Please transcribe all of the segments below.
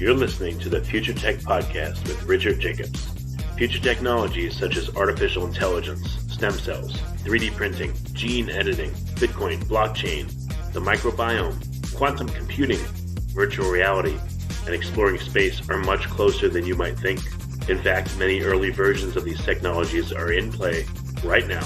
You're listening to the Future Tech Podcast with Richard Jacobs. Future technologies such as artificial intelligence, stem cells, 3D printing, gene editing, Bitcoin, blockchain, the microbiome, quantum computing, virtual reality, and exploring space are much closer than you might think. In fact, many early versions of these technologies are in play right now,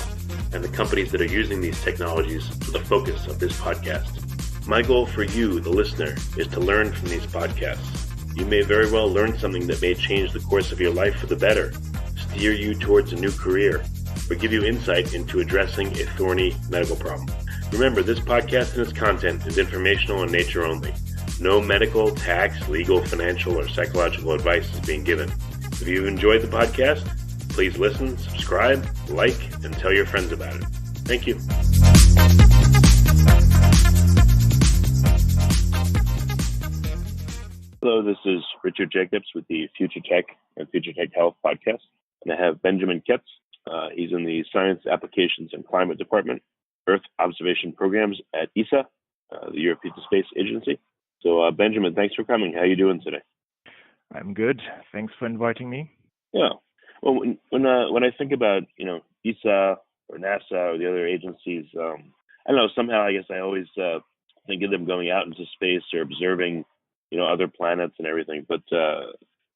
and the companies that are using these technologies are the focus of this podcast. My goal for you, the listener, is to learn from these podcasts. You may very well learn something that may change the course of your life for the better, steer you towards a new career, or give you insight into addressing a thorny medical problem. Remember, this podcast and its content is informational in nature only. No medical, tax, legal, financial, or psychological advice is being given. If you enjoyed the podcast, please listen, subscribe, like, and tell your friends about it. Thank you. Hello, this is Richard Jacobs with the Future Tech and Future Tech Health podcast. And I have Benjamin Koetz. He's in the Science Applications and Climate Department, Earth Observation Programs at ESA, the European Space Agency. So, Benjamin, thanks for coming. How are you doing today? I'm good. Thanks for inviting me. Yeah. Well, when I think about, ESA or NASA or the other agencies, I don't know, somehow I guess I always think of them going out into space or observing other planets and everything, but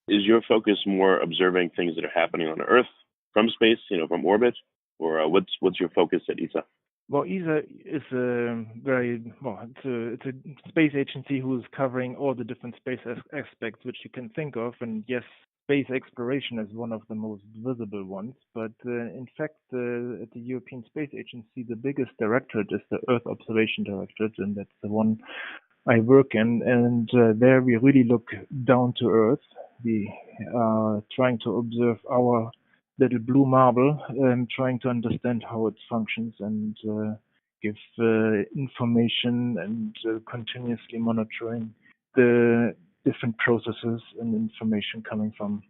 is your focus more observing things that are happening on Earth from space, from orbit, or what's your focus at ESA? Well, ESA is it's a space agency who's covering all the different space aspects which you can think of, and yes, space exploration is one of the most visible ones, but in fact, at the European Space Agency, the biggest directorate is the Earth Observation Directorate, and that's the one I work in, and there we really look down to Earth. We are trying to observe our little blue marble and trying to understand how it functions and give information and continuously monitoring the different processes and information coming from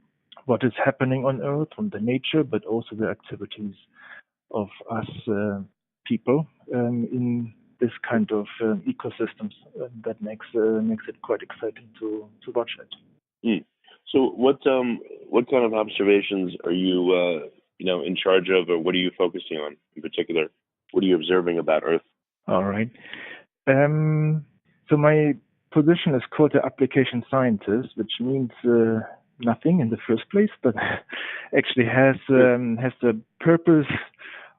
what is happening on Earth, from the nature, but also the activities of us people in this kind of ecosystems that makes it quite exciting to watch it. So what kind of observations are you in charge of, or what are you focusing on in particular? What are you observing about Earth? All right. So my position is called the application scientist, which means nothing in the first place, but actually has the purpose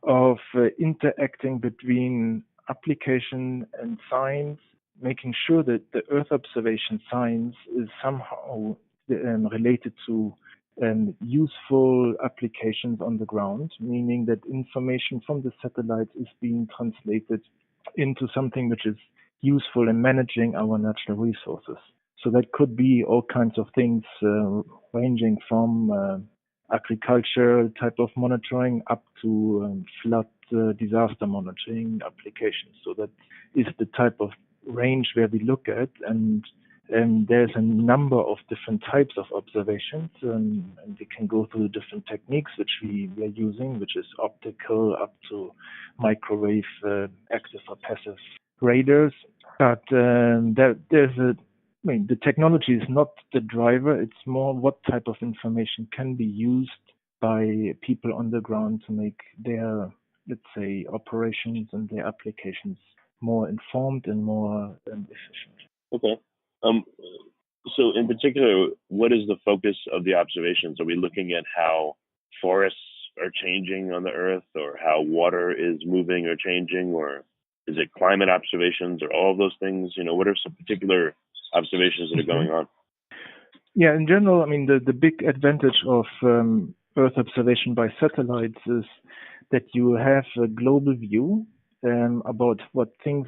of interacting between application and science, making sure that the Earth observation science is somehow related to useful applications on the ground, meaning that information from the satellites is being translated into something which is useful in managing our natural resources. So that could be all kinds of things ranging from agriculture type of monitoring up to flood disaster monitoring applications. So that is the type of range where we look at, and there's a number of different types of observations, and we can go through the different techniques which we are using, which is optical up to microwave, active or passive radars. But the technology is not the driver. It's more what type of information can be used by people on the ground to make their, let's say, operations and their applications more informed and more efficient. Okay. So in particular, what is the focus of the observations? Are we looking at how forests are changing on the Earth, or how water is moving or changing, or is it climate observations, or all of those things? What are some particular observations that are going on? Yeah, in general, the big advantage of Earth observation by satellites is that you have a global view about what things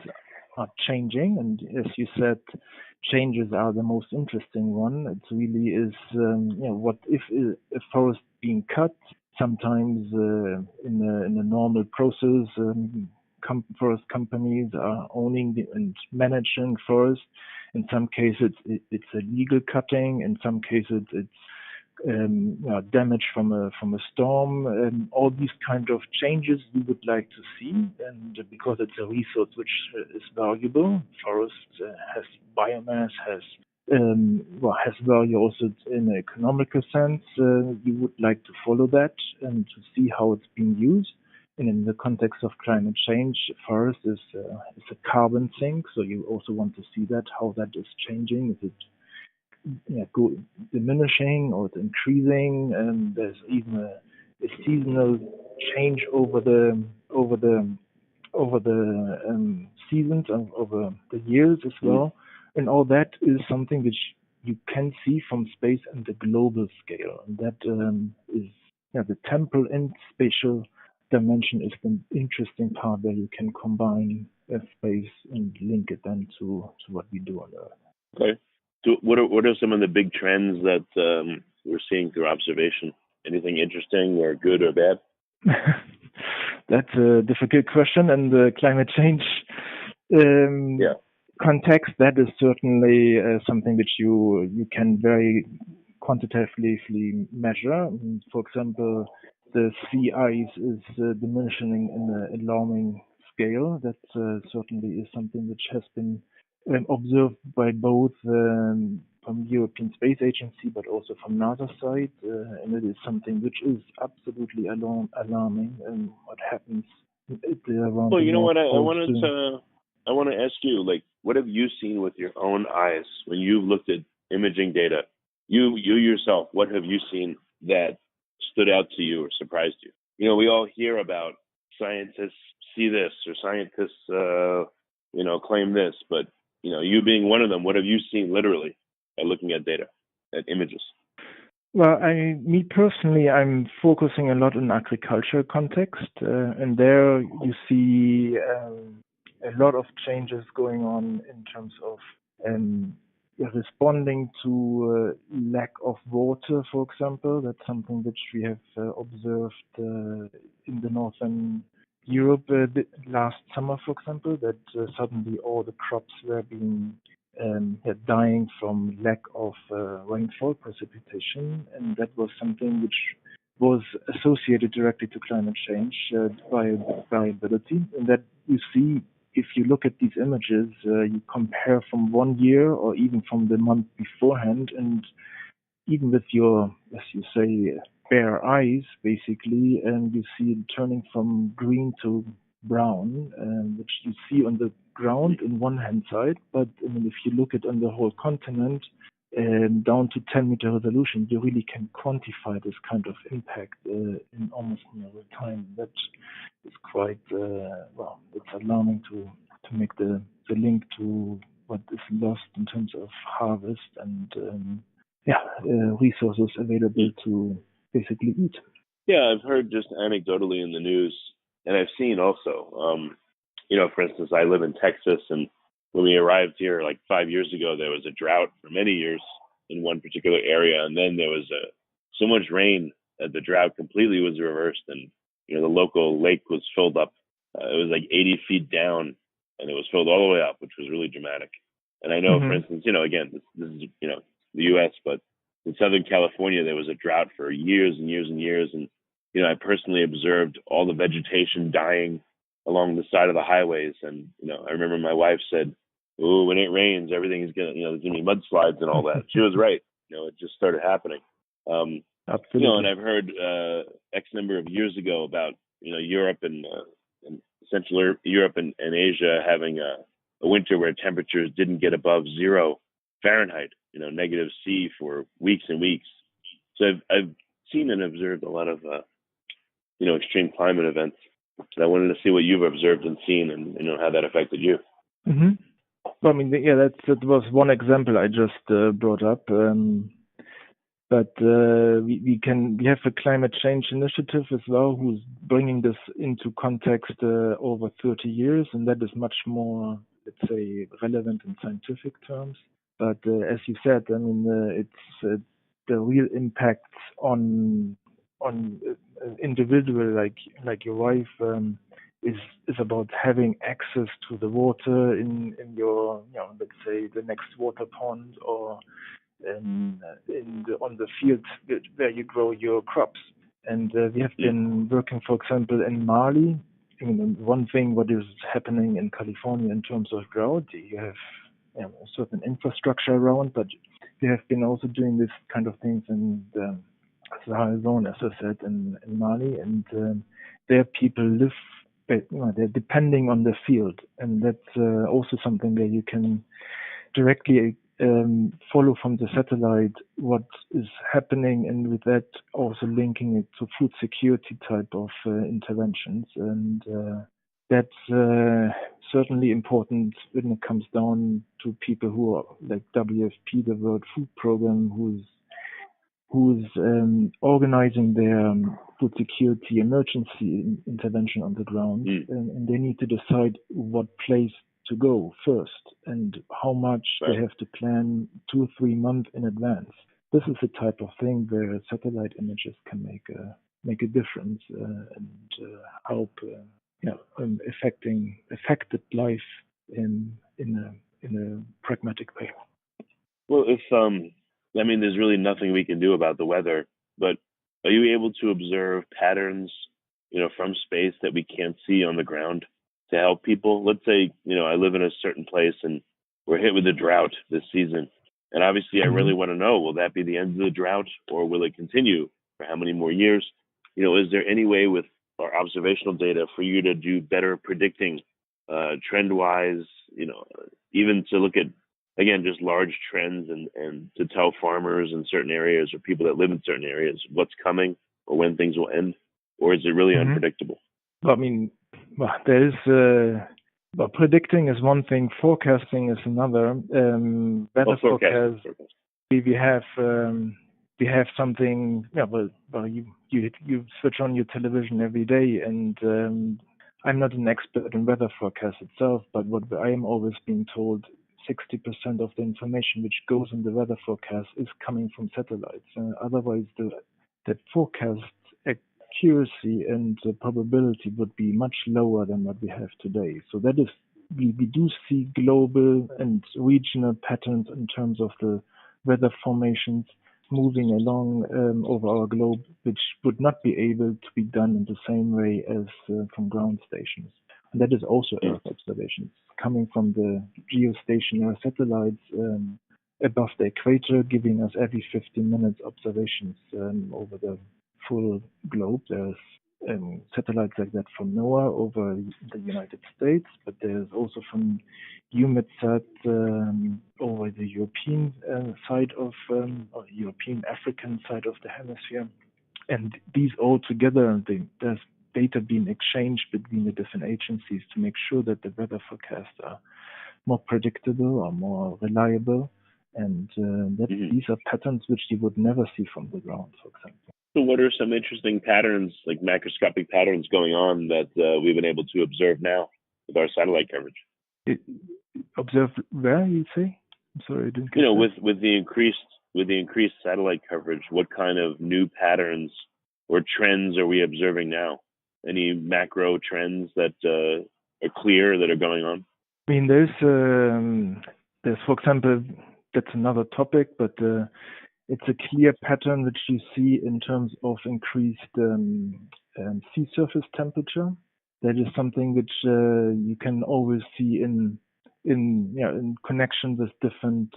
are changing, and as you said, changes are the most interesting one. It really is, what if a forest being cut? Sometimes in a normal process, forest companies are owning and managing forests. In some cases, it's a legal cutting. In some cases, it's damage from a storm. All these kind of changes we would like to see, and because it's a resource which is valuable, forest has biomass, has has value also in an economical sense. You would like to follow that and to see how it's being used. And in the context of climate change, forest is a carbon sink, so you also want to see that how that is changing. Is it diminishing or it's increasing? And there's even a seasonal change over the seasons and over the years as well. And all that is something which you can see from space and the global scale. And that is the temporal and spatial dimension is the interesting part where you can combine space and link it then to what we do on Earth. Okay. So what are some of the big trends that we're seeing through observation? Anything interesting or good or bad? That's a difficult question, and the climate change context, that is certainly something which you can very quantitatively measure. For example, the sea ice is diminishing in an alarming scale. That certainly is something which has been observed by both from European Space Agency, but also from NASA side, and it is something which is absolutely alarming. What happens around? Well, you know what? I want to ask you, like, what have you seen with your own eyes when you've looked at imaging data? You yourself, what have you seen that stood out to you or surprised you? You know, we all hear about scientists see this or scientists, claim this, but you being one of them, what have you seen literally by looking at data, at images? Well, me personally, I'm focusing a lot on agriculture context, and there you see a lot of changes going on in terms of responding to lack of water, for example. That's something which we have observed in the northern Europe last summer, for example, that suddenly all the crops were being dying from lack of rainfall, precipitation, and that was something which was associated directly to climate change by variability. And that you see, if you look at these images, you compare from 1 year or even from the month beforehand, and even with your, as you say, bare eyes, basically, and you see it turning from green to brown, which you see on the ground in one hand side, but I mean, if you look at on the whole continent, down to 10-meter resolution, you really can quantify this kind of impact in almost no time. That is quite it's alarming to make the link to what is lost in terms of harvest and resources available to basically eat. Yeah, I've heard just anecdotally in the news, and I've seen also, for instance, I live in Texas, and when we arrived here like 5 years ago, there was a drought for many years in one particular area, and then there was so much rain that the drought completely was reversed, and the local lake was filled up. It was like 80 feet down, and it was filled all the way up, which was really dramatic. And I know, for instance, again, this is the U.S., but in Southern California, there was a drought for years and years and years, and I personally observed all the vegetation dying along the side of the highways, and I remember my wife said, "Oh, when it rains, everything's gonna, there's gonna be mudslides and all that." She was right. It just started happening. Absolutely. And I've heard X number of years ago about Europe and Central Europe and Asia having a winter where temperatures didn't get above 0 Fahrenheit, negative C for weeks and weeks. So I've seen and observed a lot of extreme climate events. So I wanted to see what you've observed and seen, and how that affected you. Mm-hmm. Well, I mean, that was one example I just brought up. But we have a climate change initiative as well, who's bringing this into context over 30 years, and that is much more, let's say, relevant in scientific terms. But as you said, I mean, it's the real impacts on individual like your wife is about having access to the water in your let's say the next water pond or on the field where you grow your crops. And we have been working, for example, in Mali. I mean, one thing what is happening in California in terms of drought, you have a certain infrastructure around, but we have been also doing this kind of things in the Sahel zone, as I said, in Mali, and there people live, but, they're depending on the field, and that's also something that you can directly follow from the satellite what is happening, and with that also linking it to food security type of interventions, and that's certainly important when it comes down to people who are like WFP, the World Food Program, who's organizing their food security emergency intervention on the ground, and they need to decide what place to go first and how much they have to plan 2 or 3 months in advance. This is the type of thing where satellite images can make a difference and help affected life in a pragmatic way. Well, if there's really nothing we can do about the weather, but are you able to observe patterns, from space that we can't see on the ground to help people? Let's say, I live in a certain place and we're hit with a drought this season. And obviously I really want to know, will that be the end of the drought or will it continue for how many more years? Is there any way with our observational data for you to do better predicting trend-wise, even to look at, again, just large trends and to tell farmers in certain areas or people that live in certain areas what's coming or when things will end? Or is it really unpredictable? There is predicting is one thing, forecasting is another. Weather forecast. We have something. You switch on your television every day, and I'm not an expert in weather forecast itself, but what I am always being told, 60% of the information which goes in the weather forecast is coming from satellites. Otherwise, that forecast accuracy and probability would be much lower than what we have today. So that is, we do see global and regional patterns in terms of the weather formations moving along over our globe, which would not be able to be done in the same way as from ground stations. And that is also Earth observations coming from the geostationary satellites above the equator, giving us every 15 minutes observations over the full globe. There's satellites like that from NOAA over the United States, but there's also from EUMETSAT over the European side of, or European African side of the hemisphere. And these all together, there's data being exchanged between the different agencies to make sure that the weather forecasts are more predictable or more reliable. And these are patterns which you would never see from the ground, for example. So what are some interesting patterns, like macroscopic patterns going on that we've been able to observe now with our satellite coverage? Observe where, you say? I'm sorry, I didn't get that. With the increased satellite coverage, what kind of new patterns or trends are we observing now? Any macro trends that are clear that are going on? I mean, there's for example, that's another topic, but it's a clear pattern which you see in terms of increased sea surface temperature. That is something which you can always see in connection with different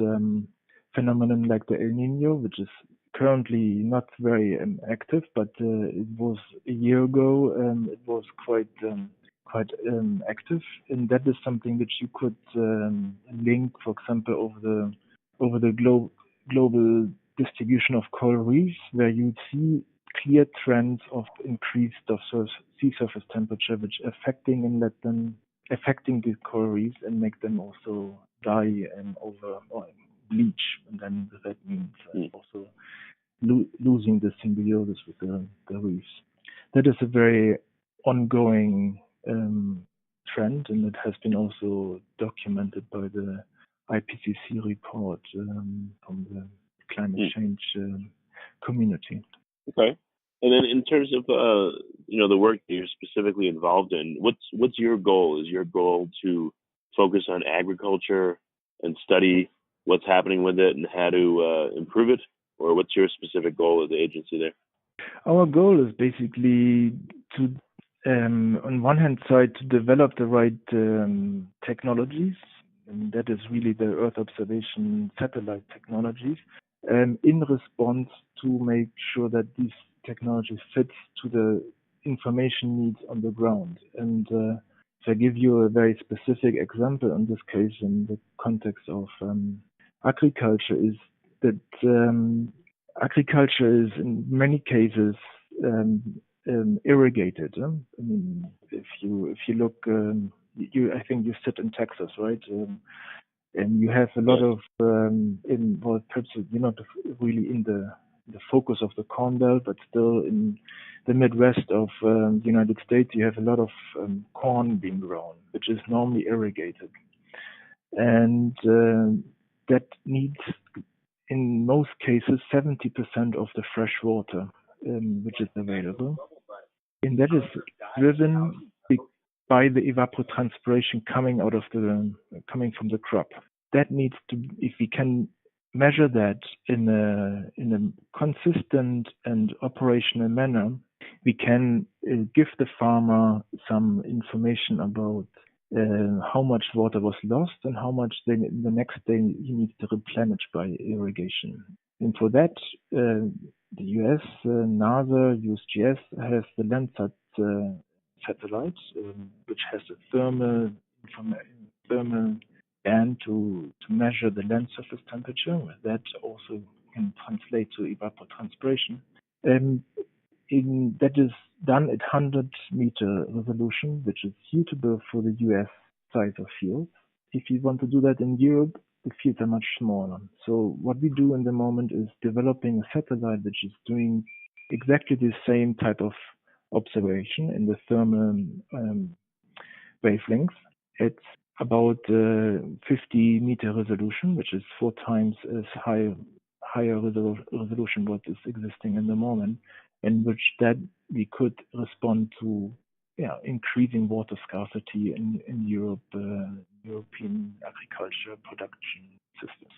phenomenon like the El Nino, which is currently not very active, but it was a year ago. It was quite active, and that is something which you could link, for example, over the global distribution of coral reefs, where you see clear trends of increased sea surface temperature, which affecting the coral reefs and make them also die and or bleach, and then that means also losing the symbiosis with the reefs. That is a very ongoing trend, and it has been also documented by the IPCC report from the climate change community. Okay. And then in terms of the work that you're specifically involved in, what's your goal? Is your goal to focus on agriculture and study what's happening with it and how to improve it? Or what's your specific goal as the agency there? Our goal is basically to, on one hand side, to develop the right technologies and that is really the Earth observation satellite technologies, in response to make sure that these technology fits to the information needs on the ground. And if I give you a very specific example in this case, in the context of agriculture, is that agriculture is in many cases irrigated. I mean, if you look, I think you sit in Texas, right? And you have a lot of perhaps you're not really in the focus of the Corn Belt, but still in the Midwest of the United States, you have a lot of corn being grown, which is normally irrigated, and that needs, in most cases, 70% of the fresh water which is available, and that is driven by the evapotranspiration coming from the crop. That needs to, if we can measure that in a consistent and operational manner, we can give the farmer some information about how much water was lost and how much the next day he needs to replenish by irrigation. And for that, the US, NASA, USGS has the Landsat satellite, which has a thermal band to measure the land surface temperature. That also can translate to evapotranspiration. That is done at 100-meter resolution, which is suitable for the US size of fields. If you want to do that in Europe, the fields are much smaller. So what we do in the moment is developing a satellite which is doing exactly the same type of observation in the thermal wavelengths. It's about 50-meter resolution, which is 4 times as higher resolution what is existing in the moment, in which that we could respond to increasing water scarcity in Europe, European agriculture production systems.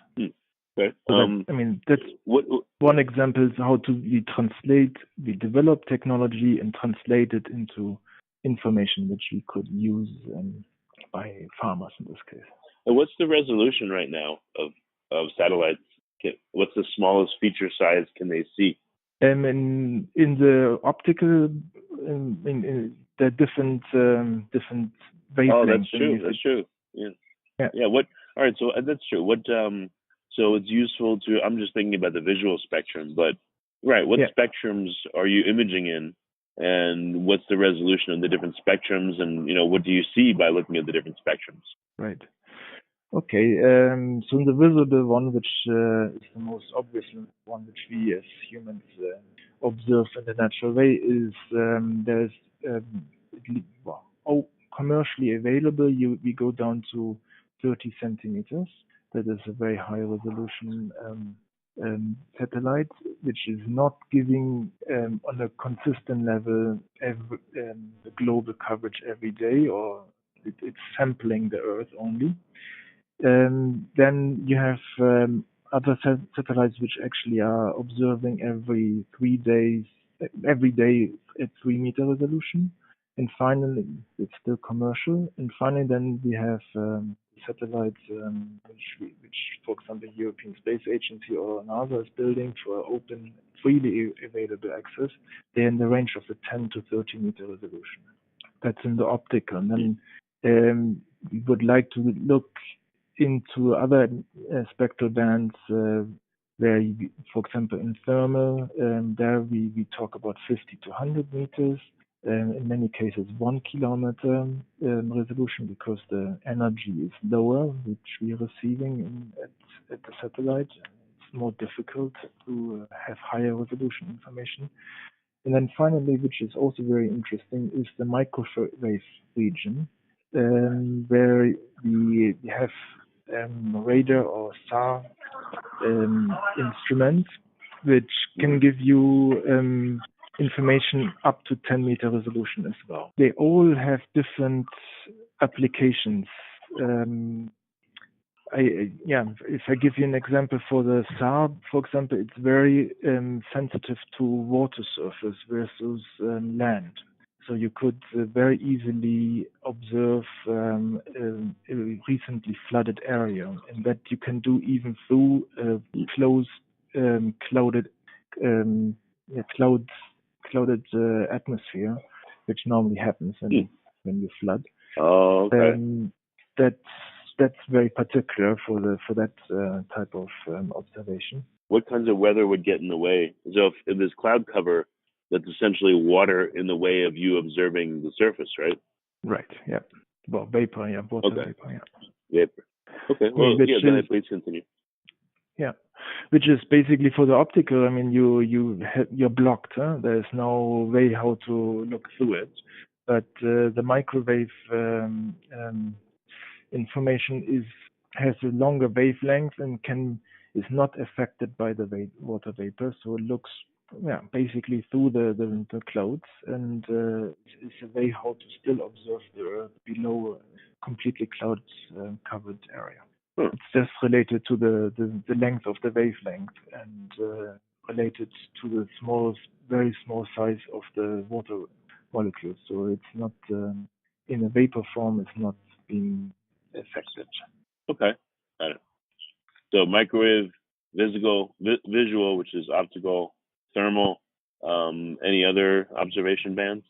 Okay. So I mean, that's one example is how we develop technology and translate it into information which we could use by farmers in this case. And what's the resolution right now of satellites? What's the smallest feature size can they see? In the optical, in the different wavelengths. Oh, that's true. That's true. Yeah. What? All right. So that's true. What? So it's useful to. I'm just thinking about the visual spectrum, but right. What spectrums are you imaging in, and what's the resolution of the different spectrums, and what do you see by looking at the different spectrums? Right. Okay. So the visible one, which is the most obvious one, which we as humans observe in the natural way, is there's commercially available. We go down to 30 centimeters. That is a very high resolution satellite, which is not giving on a consistent level the global coverage every day, or it's sampling the Earth only. Then you have other satellites which actually are observing every 3 days, every day at 3-meter resolution. And finally, it's still commercial. And finally, then we have satellites which, for example, European Space Agency or NASA is building for open, freely available access. They're in the range of the 10 to 30-meter resolution. That's in the optical. And then we would like to look into other spectral bands where, for example, in thermal, there we talk about 50 to 100 meters. In many cases, 1 kilometer resolution, because the energy is lower, which we are receiving at the satellite. It's more difficult to have higher resolution information. And then finally, which is also very interesting, is the microwave region, where we have radar or SAR instruments, which can give you information up to 10-meter resolution as well. They all have different applications. If I give you an example for the SAR, for example, it's very sensitive to water surface versus land. So you could very easily observe a recently flooded area, and that you can do even through closed clouded clouded atmosphere, which normally happens when you flood. Oh, okay. That's very particular for that type of observation. What kinds of weather would get in the way? So if there's cloud cover, that's essentially water in the way of you observing the surface, right? Right. Yeah. Well, vapor. Yeah. Water vapor. Yeah. Vapor. Okay. Well, go ahead. Please continue. Yeah. Which is basically for the optical. I mean, you're blocked. There's no way how to look through it. But the microwave information has a longer wavelength and is not affected by the water vapor, so it looks basically through the clouds, and it's a way how to still observe the Earth below a completely cloud covered area. It's just related to the length of the wavelength and related to the very small size of the water molecules. So it's not in a vapor form. It's not being affected. Okay, got it. So microwave, visual, which is optical, thermal. Any other observation bands?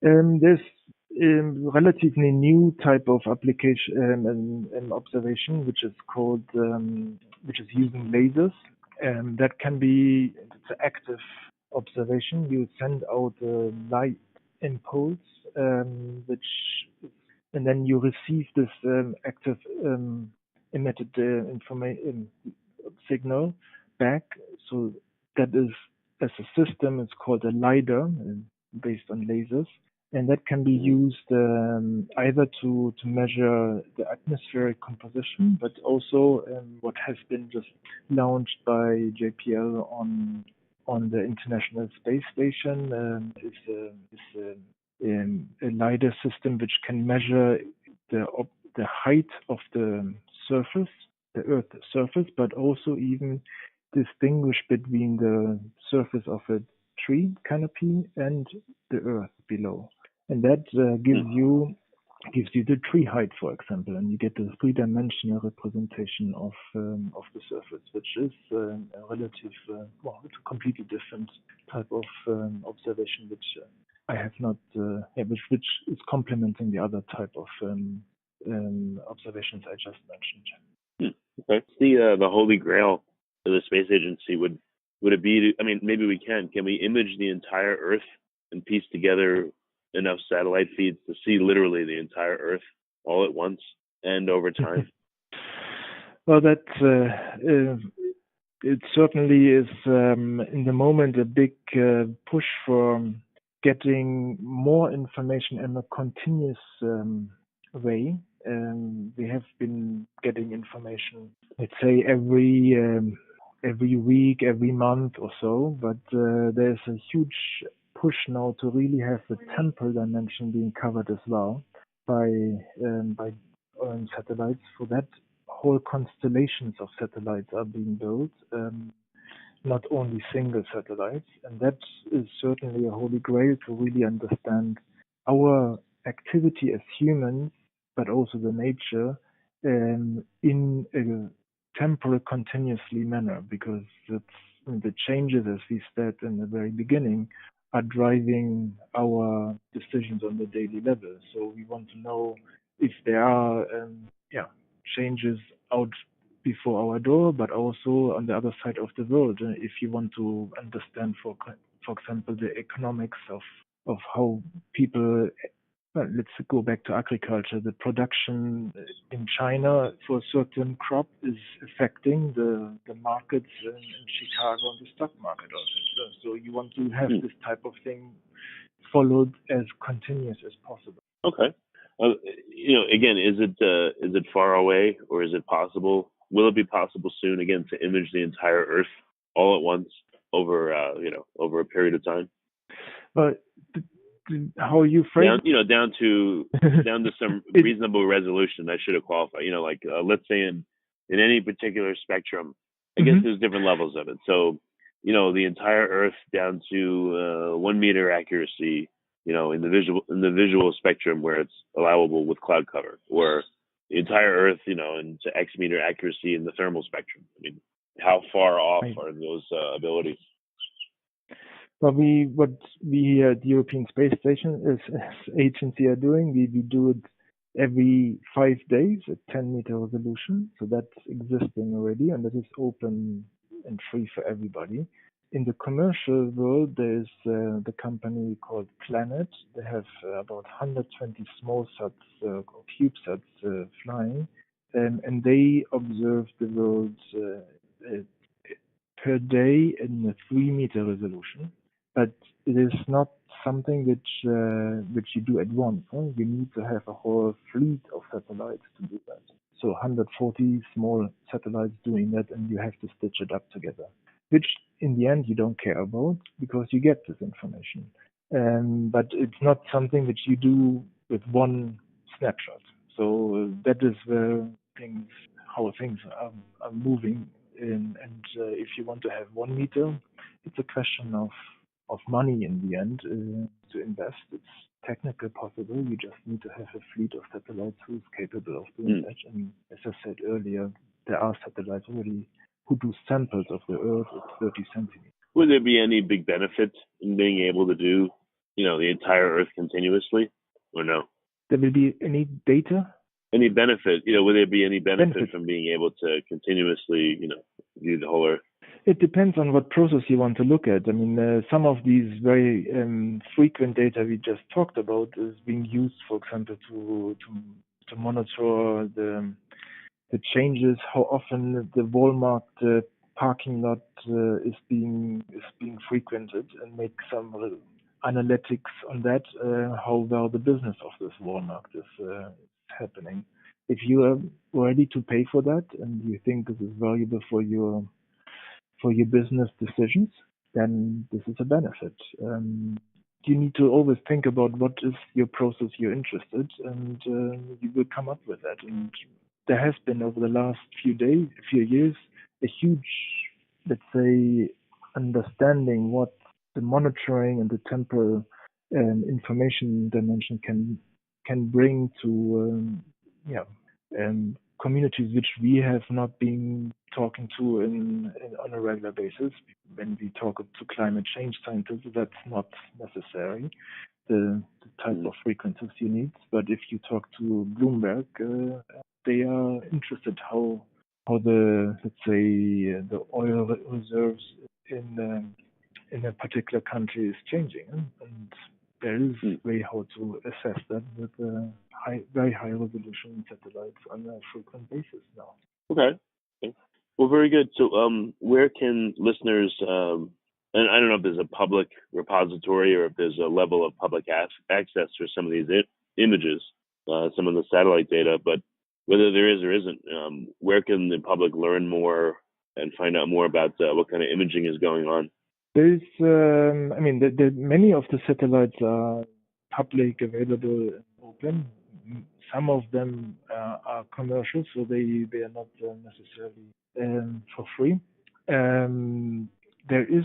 There's relatively new type of application and observation, which is called which is using lasers. That can be it's an active observation. You send out a light impulse, and then you receive this active emitted information signal back. So that is, as a system, it's called a LiDAR, based on lasers, and that can be used either to measure the atmospheric composition, but also what has been just launched by JPL on the International Space Station is a LiDAR system which can measure the height of the surface, the Earth's surface, but also even distinguish between the surface of a tree canopy and the Earth below, and that gives you the tree height, for example, and you get a three-dimensional representation of the surface, which is a relative, it's a completely different type of observation, which I have not, which is complementing the other type of observations I just mentioned. Okay. The Holy Grail of the space agency would it be? I mean, maybe we can. Can we image the entire Earth and piece together enough satellite feeds to see literally the entire Earth all at once and over time? Well, that it certainly is in the moment a big push for getting more information in a continuous way. We have been getting information, let's say, every week, every month or so, but there's a huge push now to really have the temporal dimension being covered as well by satellites. For that, whole constellations of satellites are being built, not only single satellites, and that is certainly a holy grail to really understand our activity as humans, but also the nature in a temporal, continuously manner, because the changes, as we said in the very beginning, are driving our decisions on the daily level. So we want to know if there are changes out before our door, but also on the other side of the world. If you want to understand, for example, the economics of how people, let's go back to agriculture, the production in China for a certain crop is affecting the markets in Chicago and the stock market also. So you want to have this type of thing followed as continuous as possible. Okay. Again, is it far away, or is it possible? Will it be possible soon, again, to image the entire Earth all at once over a period of time? But how you frame down to some reasonable resolution. I should have qualified. Let's say in any particular spectrum, I guess there's different levels of it. So the entire Earth down to 1 meter accuracy in the visual spectrum where it's allowable with cloud cover, or the entire Earth, into X meter accuracy in the thermal spectrum. I mean, how far off are those abilities? Well, what we at the European Space Station Agency are doing, we do it every 5 days at 10-meter resolution. So that's existing already, and that is open and free for everybody. In the commercial world, there's the company called Planet. They have about 120 small sats or CubeSats flying, and they observe the world per day in a 3-meter resolution. But it is not something which you do at once. You need to have a whole fleet of satellites to do that. So 140 small satellites doing that, and you have to stitch it up together, which in the end you don't care about because you get this information. But it's not something that you do with one snapshot. So that is how things are moving. And if you want to have 1 meter, it's a question of money in the end to invest. It's technically possible. You just need to have a fleet of satellites who's capable of doing that. And as I said earlier, there are satellites already who do samples of the Earth at 30 centimeters. Would there be any big benefit in being able to do, the entire Earth continuously, or no? There will be any data? Any benefit? Would there be any benefit from being able to continuously, view the whole Earth? It depends on what process you want to look at. I mean, some of these very frequent data we just talked about is being used, for example, to monitor the changes, how often the Walmart parking lot is being frequented, and make some analytics on that, how well the business of this Walmart is happening. If you are ready to pay for that and you think this is valuable for your business decisions, then this is a benefit. You need to always think about what is your process you're interested in, and you will come up with that. And there has been over the last few years, a huge, let's say, understanding what the monitoring and the temporal information dimension can bring to communities which we have not been talking to on a regular basis. When we talk to climate change scientists, that's not necessary, the type of frequencies you need. But if you talk to Bloomberg, they are interested how the, let's say, the oil reserves in a particular country is changing, and there is a way how to assess that with very high resolution satellites on a frequent basis now. Okay. Well, very good. So where can listeners, and I don't know if there's a public repository or if there's a level of public access for some of these images, some of the satellite data, but whether there is or isn't, where can the public learn more and find out more about what kind of imaging is going on? There's, many of the satellites are public, available, and open. Some of them are commercial, so they are not necessarily for free. There is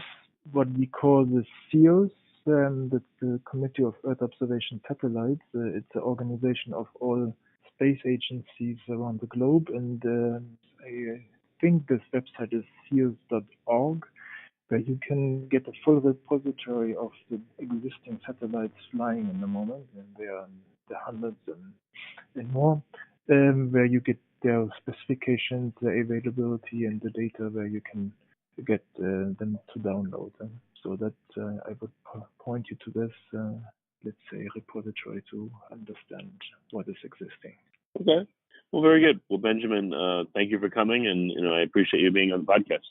what we call the CEOS, that's the Committee of Earth Observation Satellites. It's an organization of all space agencies around the globe, and I think this website is ceos.org, where you can get a full repository of the existing satellites flying in the moment, and there are the hundreds and more, where you get their specifications, the availability, and the data where you can get them to download them. So that I would point you to this, let's say, repository to understand what is existing. Okay. Well, very good. Well, Benjamin, thank you for coming, and I appreciate you being on the podcast.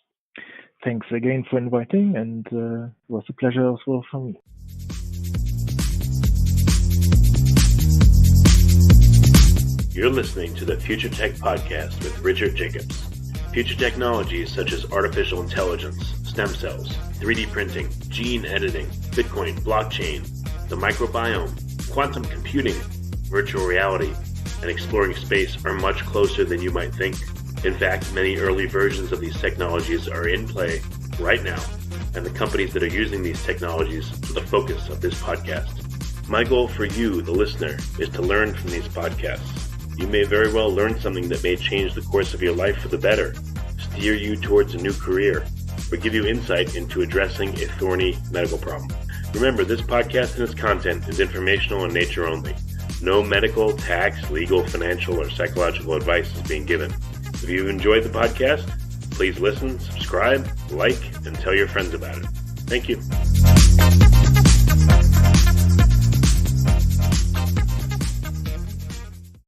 Thanks again for inviting, and it was a pleasure as well for me. You're listening to the Future Tech Podcast with Richard Jacobs. Future technologies such as artificial intelligence, stem cells, 3D printing, gene editing, Bitcoin, blockchain, the microbiome, quantum computing, virtual reality, and exploring space are much closer than you might think. In fact, many early versions of these technologies are in play right now, and the companies that are using these technologies are the focus of this podcast. My goal for you, the listener, is to learn from these podcasts. You may very well learn something that may change the course of your life for the better, steer you towards a new career, or give you insight into addressing a thorny medical problem. Remember, this podcast and its content is informational in nature only. No medical, tax, legal, financial, or psychological advice is being given. If you've enjoyed the podcast, please listen, subscribe, like, and tell your friends about it. Thank you.